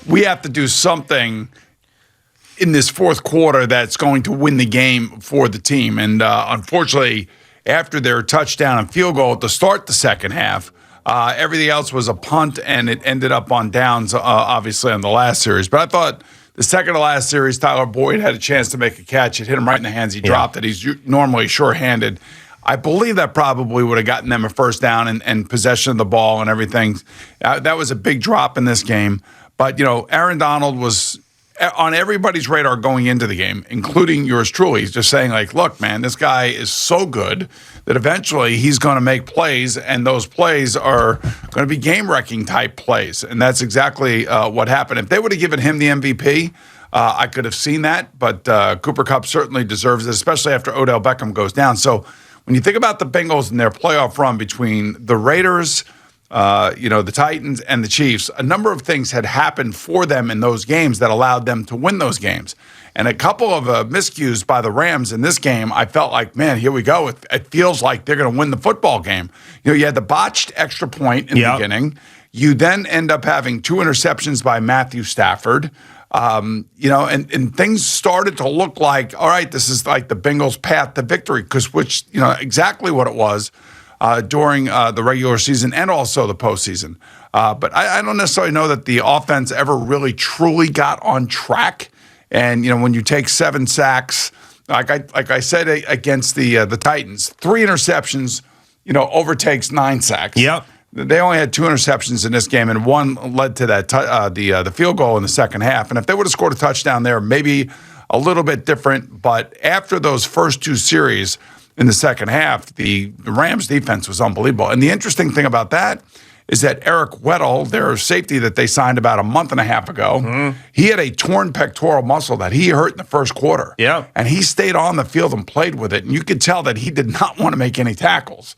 we have to do something in this fourth quarter that's going to win the game for the team. And unfortunately, after their touchdown and field goal to start the second half, everything else was a punt, and it ended up on downs, obviously, on the last series. But I thought the second to last series, Tyler Boyd had a chance to make a catch. It hit him right in the hands. He dropped it. He's normally sure-handed. I believe that probably would have gotten them a first down and possession of the ball and everything. That was a big drop in this game. But, Aaron Donald was on everybody's radar going into the game, including yours truly. He's just saying, look, man, this guy is so good that eventually he's going to make plays, and those plays are going to be game-wrecking type plays. And that's exactly what happened. If they would have given him the MVP, I could have seen that. But Cooper Kupp certainly deserves it, especially after Odell Beckham goes down. So when you think about the Bengals and their playoff run between the Raiders, the Titans and the Chiefs, a number of things had happened for them in those games that allowed them to win those games. And a couple of miscues by the Rams in this game, I felt like, man, here we go. It feels like they're going to win the football game. You had the botched extra point in the beginning. You then end up having 2 interceptions by Matthew Stafford. And things started to look like, all right, this is like the Bengals' path to victory, which exactly what it was. During the regular season and also the postseason. But I don't necessarily know that the offense ever really truly got on track. And, when you take 7 sacks, like I said against the Titans, 3 interceptions, overtakes 9 sacks. Yep. They only had 2 interceptions in this game, and 1 led to that the field goal in the second half. And if they would have scored a touchdown there, maybe a little bit different. But after those first 2 series, in the second half, the Rams defense was unbelievable. And the interesting thing about that is that Eric Weddle, their safety that they signed about a month and a half ago, he had a torn pectoral muscle that he hurt in the first quarter. Yeah. And he stayed on the field and played with it. And you could tell that he did not want to make any tackles.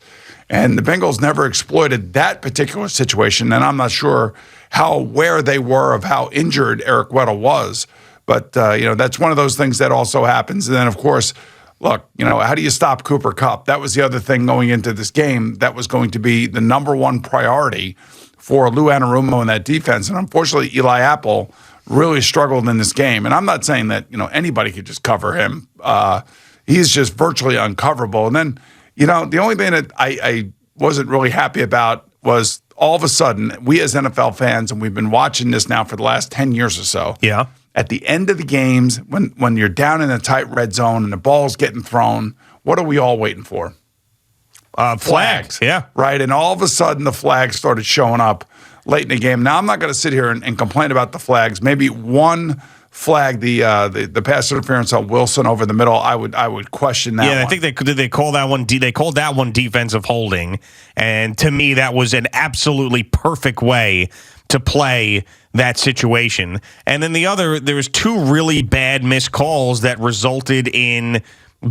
And the Bengals never exploited that particular situation. And I'm not sure how aware they were of how injured Eric Weddle was. But, that's one of those things that also happens. And then, of course, look, how do you stop Cooper Kupp? That was the other thing going into this game that was going to be the number one priority for Lou Anarumo in that defense. And unfortunately, Eli Apple really struggled in this game. And I'm not saying that, anybody could just cover him. He's just virtually uncoverable. And then, the only thing that I wasn't really happy about was all of a sudden, we as NFL fans, and we've been watching this now for the last 10 years or so. Yeah. At the end of the games, when you're down in a tight red zone and the ball's getting thrown, what are we all waiting for? Flags. Yeah. Right? And all of a sudden, the flags started showing up late in the game. Now, I'm not going to sit here and complain about the flags. Maybe one flag, the pass interference on Wilson over the middle, I would question that one. I think they call that one. They called that one defensive holding, and to me, that was an absolutely perfect way to play that situation. And then there was 2 really bad missed calls that resulted in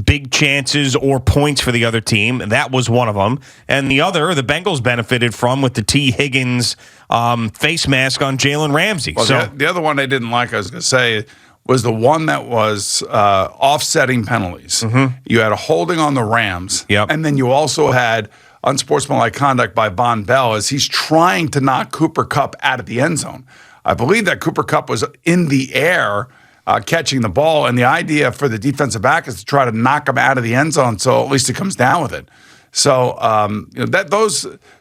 big chances or points for the other team. That was one of them. And the Bengals benefited from with the T. Higgins face mask on Jalen Ramsey. Well, so the other one they didn't like, I was going to say, was the one that was offsetting penalties. Mm-hmm. You had a holding on the Rams, and then you also had unsportsmanlike conduct by Von Bell as he's trying to knock Cooper Kupp out of the end zone. I believe that Cooper Kupp was in the air catching the ball, and the idea for the defensive back is to try to knock him out of the end zone so at least he comes down with it. So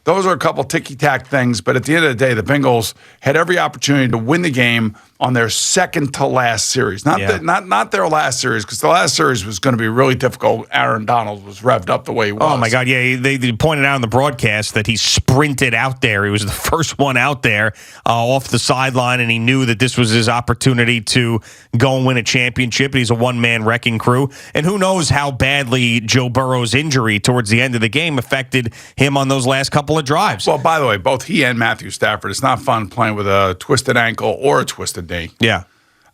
those are a couple ticky-tack things, but at the end of the day, the Bengals had every opportunity to win the game on their second to last series. Not their last series, because the last series was going to be really difficult. Aaron Donald was revved up the way he was. Oh, my God, yeah. They pointed out in the broadcast that he sprinted out there. He was the first one out there off the sideline, and he knew that this was his opportunity to go and win a championship. He's a one-man wrecking crew, and who knows how badly Joe Burrow's injury towards the end of the game affected him on those last couple of drives. Well, by the way, both he and Matthew Stafford, it's not fun playing with a twisted ankle or a twisted knee. Yeah.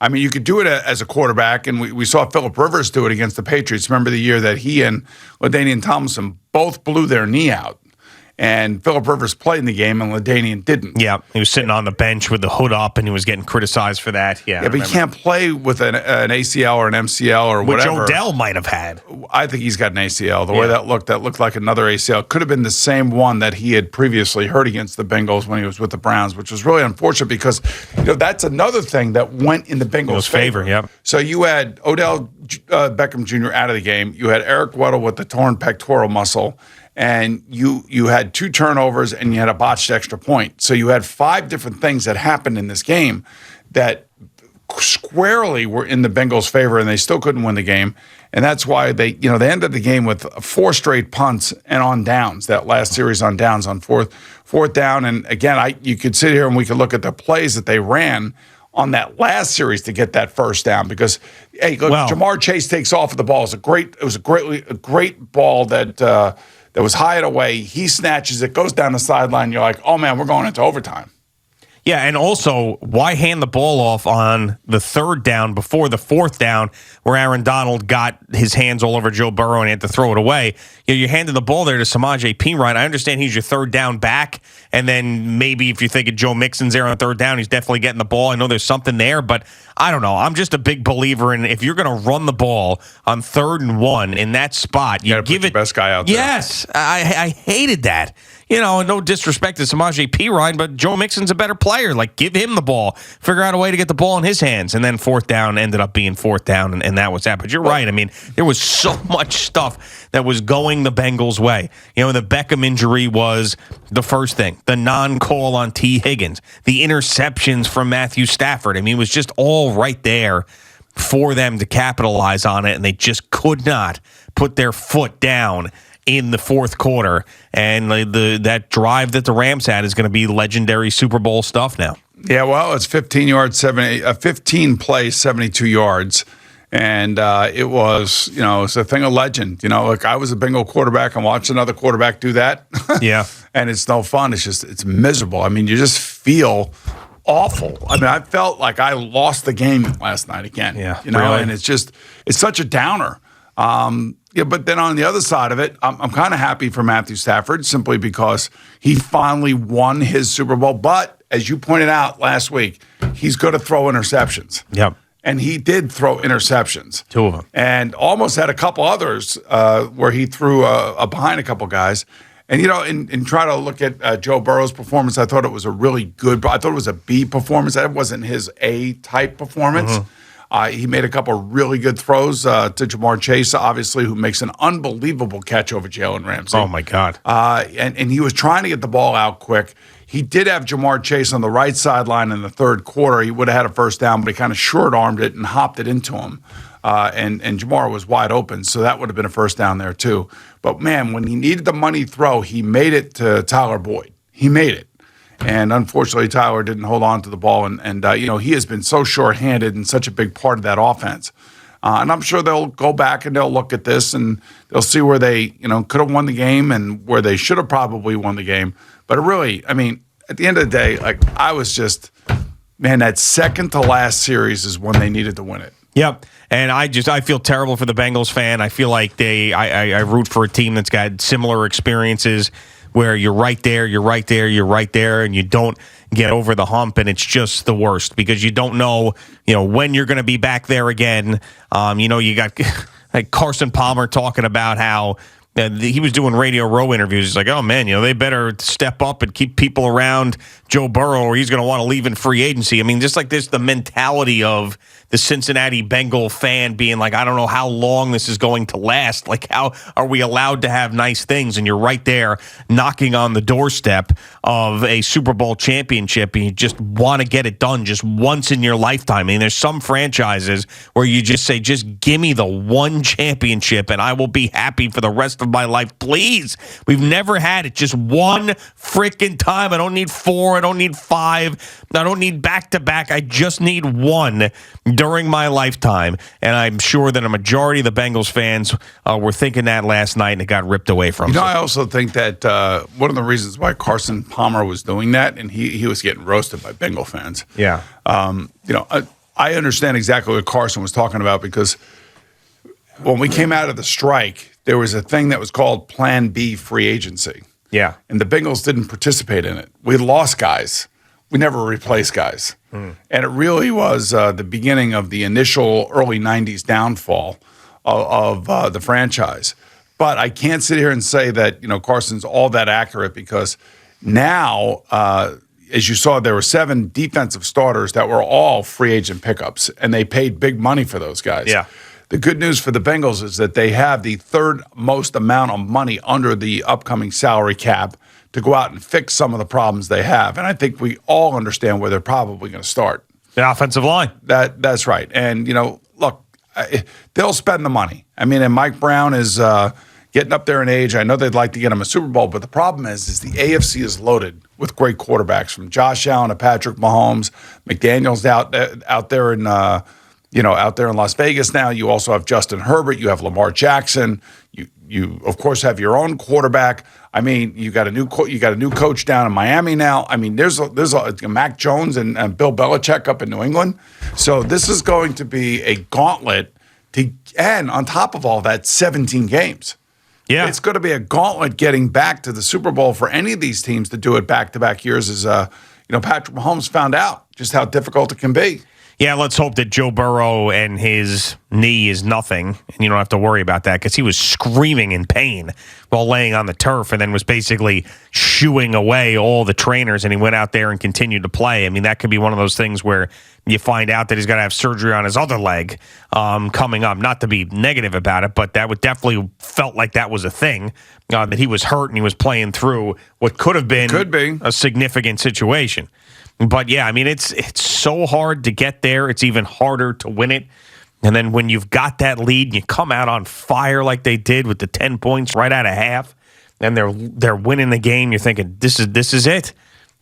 I mean, you could do it as a quarterback, and we saw Phillip Rivers do it against the Patriots. Remember the year that he and LaDainian Tomlinson both blew their knee out. And Phillip Rivers played in the game, and LaDainian didn't. Yeah, he was sitting on the bench with the hood up, and he was getting criticized for that. Yeah, but he can't play with an ACL or an MCL or whatever. Which Odell might have had. I think he's got an ACL. The way that looked like another ACL. Could have been the same one that he had previously hurt against the Bengals when he was with the Browns, which was really unfortunate because that's another thing that went in the Bengals' favor. Yep. So you had Odell Beckham Jr. out of the game. You had Eric Weddle with the torn pectoral muscle. And you had 2 turnovers and you had a botched extra point. So you had 5 different things that happened in this game that squarely were in the Bengals' favor, and they still couldn't win the game. And that's why they ended the game with 4 straight punts and on downs. That last series on downs on fourth down. And again, you could sit here and we could look at the plays that they ran on that last series to get that first down because, hey, look, Jamar Chase takes off with the ball. It was a great ball that was high and away. He snatches it, goes down the sideline. You're like, oh, man, we're going into overtime. Yeah, and also, why hand the ball off on the 3rd down before the 4th down where Aaron Donald got his hands all over Joe Burrow and he had to throw it away? You handed the ball there to Samaje Perine. I understand he's your 3rd down back, and then maybe if you think of Joe Mixon's there on 3rd down, he's definitely getting the ball. I know there's something there, but I don't know. I'm just a big believer in if you're going to run the ball on 3rd and 1 in that spot, you give it the best guy out there. Yes, I hated that. No disrespect to Samaje Perine, but Joe Mixon's a better player. Like, give him the ball. Figure out a way to get the ball in his hands. And then 4th down ended up being 4th down, and that was that. But you're right. I mean, there was so much stuff that was going the Bengals' way. The Beckham injury was the first thing. The non-call on T. Higgins. The interceptions from Matthew Stafford. I mean, it was just all right there for them to capitalize on it, and they just could not put their foot down in the 4th quarter, and that drive that the Rams had is going to be legendary Super Bowl stuff now. Yeah, well, it's 15 plays, 72 yards, and it was, it's a thing of legend. Like I was a Bengal quarterback and watched another quarterback do that. Yeah, and it's no fun. It's miserable. I mean, you just feel awful. I mean, I felt like I lost the game last night again. Yeah, really? And it's such a downer. But then on the other side of it, I'm kind of happy for Matthew Stafford simply because he finally won his Super Bowl. But as you pointed out last week, he's going to throw interceptions. Yep. And he did throw interceptions. 2 of them. And almost had a couple others where he threw behind a couple guys. And, in trying to look at Joe Burrow's performance, I thought it was a really good, I thought it was a B performance. That wasn't his A-type performance. Mm-hmm. He made a couple of really good throws to Jamar Chase, obviously, who makes an unbelievable catch over Jalen Ramsey. Oh, my God. And he was trying to get the ball out quick. He did have Jamar Chase on the right sideline in the 3rd quarter. He would have had a first down, but he kind of short-armed it and hopped it into him. And Jamar was wide open, so that would have been a first down there, too. But, man, when he needed the money throw, he made it to Tyler Boyd. He made it. And unfortunately, Tyler didn't hold on to the ball. And he has been so shorthanded and such a big part of that offense. And I'm sure they'll go back and they'll look at this and they'll see where they, could have won the game and where they should have probably won the game. But really, I mean, at the end of the day, like I was just, man, that second to last series is when they needed to win it. Yep. And I feel terrible for the Bengals fan. I feel like I root for a team that's got similar experiences where you're right there, and you don't get over the hump, and it's just the worst because you don't know, when you're going to be back there again. You got like Carson Palmer talking about how he was doing Radio Row interviews. He's like, oh, man, they better step up and keep people around Joe Burrow or he's going to want to leave in free agency. I mean, just like this, the mentality of the Cincinnati Bengal fan being like, I don't know how long this is going to last. Like, how are we allowed to have nice things? And you're right there knocking on the doorstep of a Super Bowl championship, and you just want to get it done just once in your lifetime. I mean, there's some franchises where you just say, just give me the one championship, and I will be happy for the rest of my life. Please. We've never had it just one freaking time. I don't need 4. I don't need 5. I don't need back-to-back. I just need one during my lifetime, and I'm sure that a majority of the Bengals fans were thinking that last night, and it got ripped away from them. I also think that one of the reasons why Carson Palmer was doing that, and he was getting roasted by Bengal fans. Yeah. I understand exactly what Carson was talking about because when we came out of the strike, there was a thing that was called Plan B free agency. Yeah. And the Bengals didn't participate in it. We lost guys. We never replaced guys. And it really was the beginning of the initial early 90s downfall of the franchise. But I can't sit here and say that, Carson's all that accurate, because now, as you saw, there were 7 defensive starters that were all free agent pickups, and they paid big money for those guys. Yeah. The good news for the Bengals is that they have the third most amount of money under the upcoming salary cap to go out and fix some of the problems they have. And I think we all understand where they're probably going to start. The offensive line. That's right. And, look, they'll spend the money. I mean, and Mike Brown is getting up there in age. I know they'd like to get him a Super Bowl, but the problem is the AFC is loaded with great quarterbacks, from Josh Allen to Patrick Mahomes. McDaniel's out there in out there in Las Vegas now. You also have Justin Herbert. You have Lamar Jackson. You of course have your own quarterback. I mean, you got a new coach down in Miami now. I mean, there's a Mac Jones and Bill Belichick up in New England. So this is going to be a gauntlet and on top of all that, 17 games. Yeah, it's going to be a gauntlet getting back to the Super Bowl for any of these teams to do it back-to-back years. As Patrick Mahomes found out just how difficult it can be. Yeah, let's hope that Joe Burrow and his knee is nothing, and you don't have to worry about that, because he was screaming in pain while laying on the turf, and then was basically shooing away all the trainers, and he went out there and continued to play. I mean, that could be one of those things where you find out that he's got to have surgery on his other leg coming up. Not to be negative about it, but that would definitely felt like that was a thing, that he was hurt and he was playing through what could have been a significant situation. But yeah, I mean, it's so hard to get there. It's even harder to win it. And then when you've got that lead, you come out on fire like they did with the 10 points right out of half, and they're winning the game. You're thinking, this is it.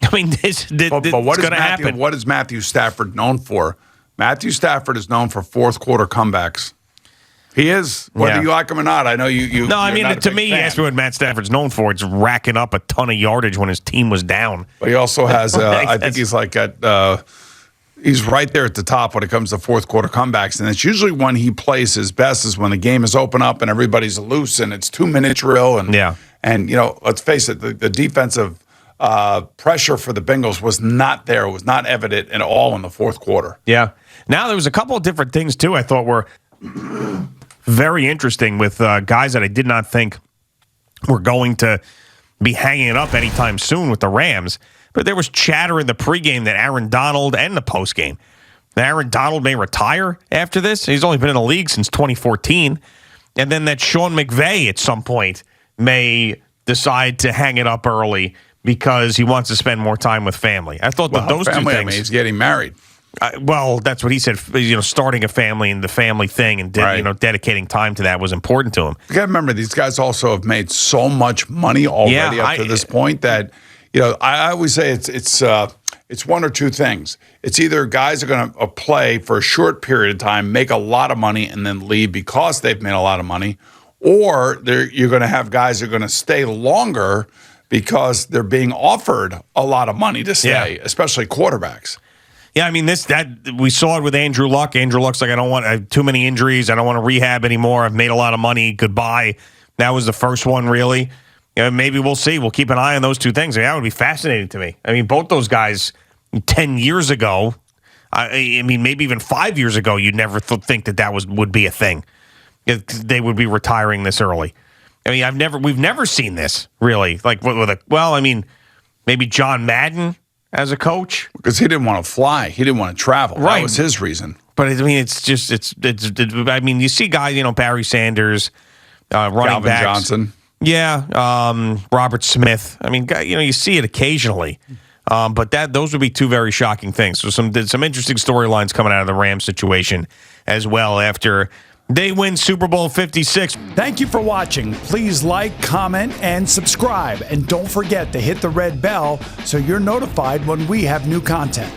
I mean, this is going to happen. What is Matthew Stafford known for? Matthew Stafford is known for fourth quarter comebacks. He is, whether you like him or not. I know you. No, I mean, to me, you asked me what Matt Stafford's known for. It's racking up a ton of yardage when his team was down. But he also has, I think he's like he's right there at the top when it comes to fourth quarter comebacks. And it's usually when he plays his best is when the game is open up and everybody's loose and it's 2-minute drill. And, and let's face it, the defensive pressure for the Bengals was not there. It was not evident at all in the fourth quarter. Yeah. Now, there was a couple of different things, too, I thought were very interesting with guys that I did not think were going to be hanging it up anytime soon with the Rams. But there was chatter in the pregame that Aaron Donald and the postgame that Aaron Donald may retire after this. He's only been in the league since 2014. And then that Sean McVay at some point may decide to hang it up early because he wants to spend more time with family. I thought that those two things. I mean, he's getting married. Well, that's what he said. Starting a family and the family thing, and dedicating time to that was important to him. You got to remember, these guys also have made so much money already up to this point that I always say it's one or two things. It's either guys are going to play for a short period of time, make a lot of money, and then leave because they've made a lot of money, or you're going to have guys who are going to stay longer because they're being offered a lot of money to stay, especially quarterbacks. Yeah, I mean, we saw it with Andrew Luck. Andrew Luck's like, I have too many injuries. I don't want to rehab anymore. I've made a lot of money. Goodbye. That was the first one, really. Maybe we'll see. We'll keep an eye on those two things. I mean, that would be fascinating to me. I mean, both those guys 10 years ago, I mean, maybe even 5 years ago, you'd never think that would be a thing. They would be retiring this early. I mean, we've never seen this, really. Like, maybe John Madden as a coach, because he didn't want to fly, he didn't want to travel. Right. That was his reason. But I mean, I mean, you see guys, Barry Sanders, running Calvin backs, Johnson, Robert Smith. I mean, you see it occasionally, but those would be two very shocking things. So some interesting storylines coming out of the Rams situation as well after they win Super Bowl 56. Thank you for watching. Please like, comment, and subscribe. And don't forget to hit the red bell so you're notified when we have new content.